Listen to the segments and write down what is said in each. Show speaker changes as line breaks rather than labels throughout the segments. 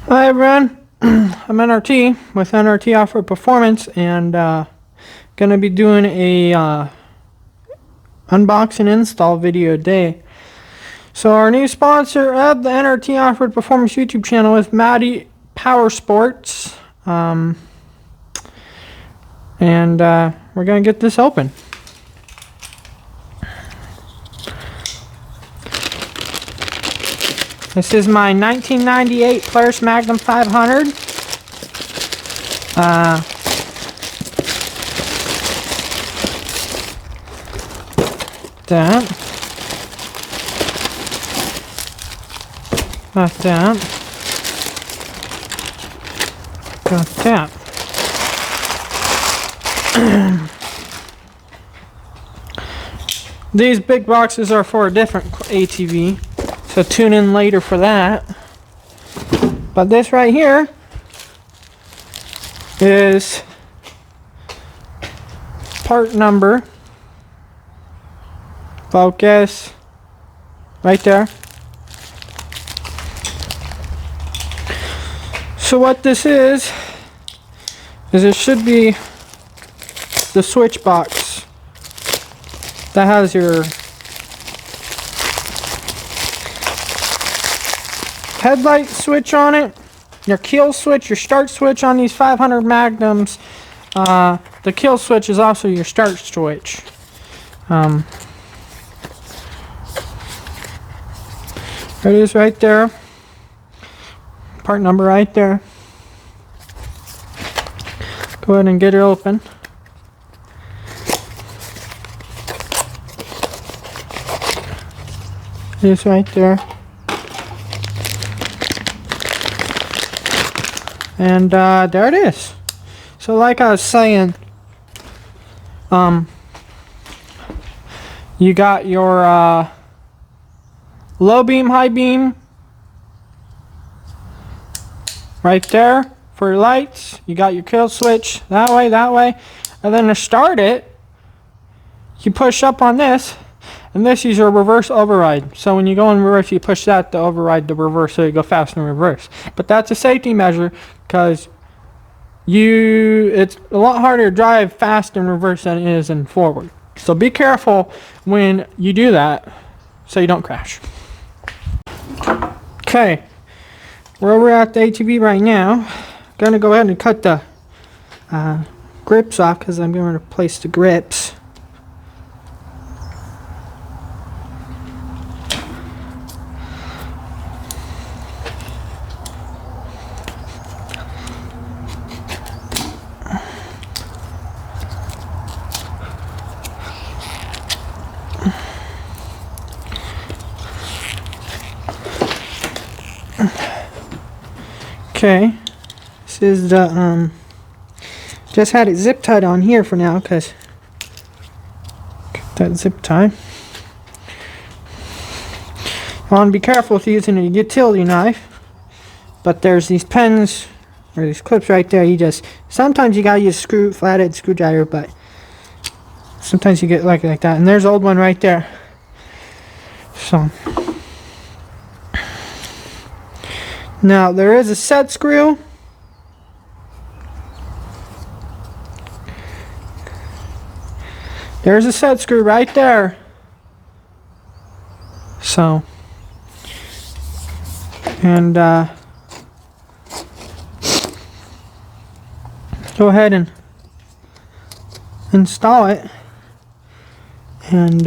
Hi everyone, I'm N.R.T with N.R.T Off-Road Performance, and gonna be doing a unbox and install video today. So our new sponsor of the N.R.T Off-Road Performance YouTube channel is N.R.T Power Sports, and we're gonna get this open. This is my 1998 Polaris Magnum 500. That. Got that. Got that. These big boxes are for a different ATV. So tune in later for that. But this right here is part number. Focus. Right there. So what this is it should be the switch box that has your headlight switch on it, your kill switch, your start switch on these 500 Magnums. The kill switch is also your start switch. There it is right there. Part number right there. Go ahead and get it open. It is right there. And there it is. So like I was saying, you got your low beam, high beam right there for your lights. You got your kill switch that way, and then to start it, you push up on this, and this is your reverse override. So when you go in reverse, you push that to override the reverse, so you go fast in reverse. But that's a safety measure, because it's a lot harder to drive fast in reverse than it is in forward. So be careful when you do that, so you don't crash. Okay, we're over at the ATV right now. Gonna go ahead and cut the grips off, because I'm going to replace the grips. Okay, this is the just had it zip tied on here for now, because that zip tie. You want to be careful with using a utility knife, but there's these pens or these clips right there. Sometimes you gotta use a flathead screwdriver, but sometimes you get like that. And there's an old one right there. So now there is a set screw. There's a set screw right there. So, and go ahead and install it. And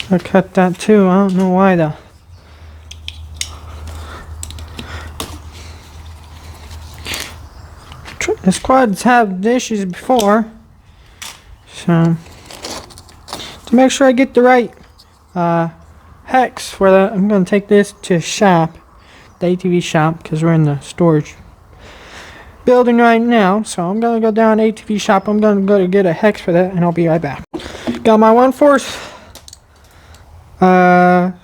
I cut that too. I don't know why though. This quads have issues before, so to make sure I get the right hex for that, I'm going to take this to shop, the ATV shop, because we're in the storage building right now. So I'm going to go down to ATV shop. I'm going to go to get a hex for that, and I'll be right back. Got my 1/4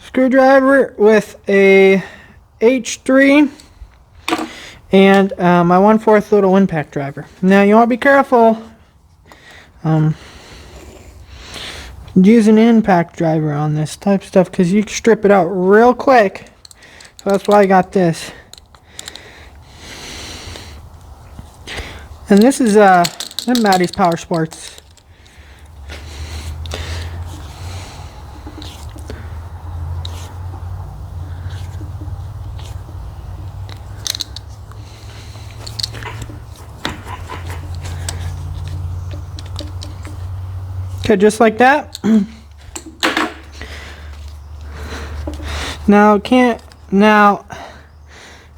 screwdriver with a H3 and my 1/4 little impact driver. Now you want to be careful use an impact driver on this type of stuff because you can strip it out real quick. So that's why I got this. And this is N.R.T's Power Sports. Okay, just like that. Now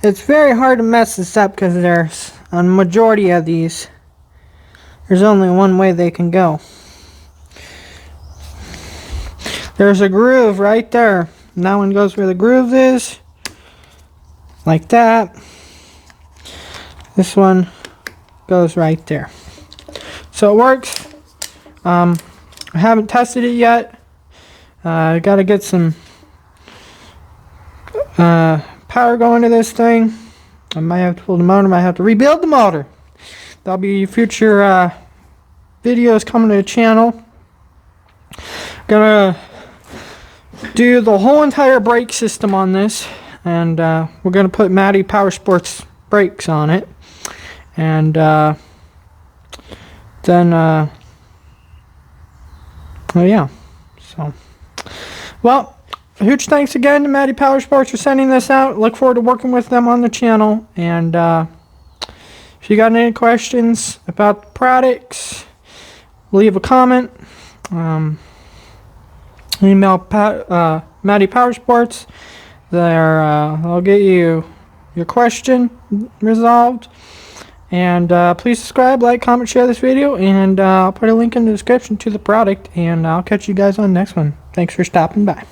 it's very hard to mess this up because there's a majority of these. There's only one way they can go. There's a groove right there. And that one goes where the groove is. Like that. This one goes right there. So it works. I haven't tested it yet. I gotta get some power going to this thing. I might have to pull the motor, might have to rebuild the motor. There'll be future videos coming to the channel. Gonna do the whole entire brake system on this, and we're gonna put N.R.T Power Sports brakes on it, and then oh yeah, so well, huge thanks again to N.R.T Power Sports for sending this out. Look forward to working with them on the channel, and if you got any questions about the products, leave a comment. Email N.R.T Power Sports. I'll get you your question resolved. And please subscribe, like, comment, share this video, and I'll put a link in the description to the product, and I'll catch you guys on the next one. Thanks for stopping by.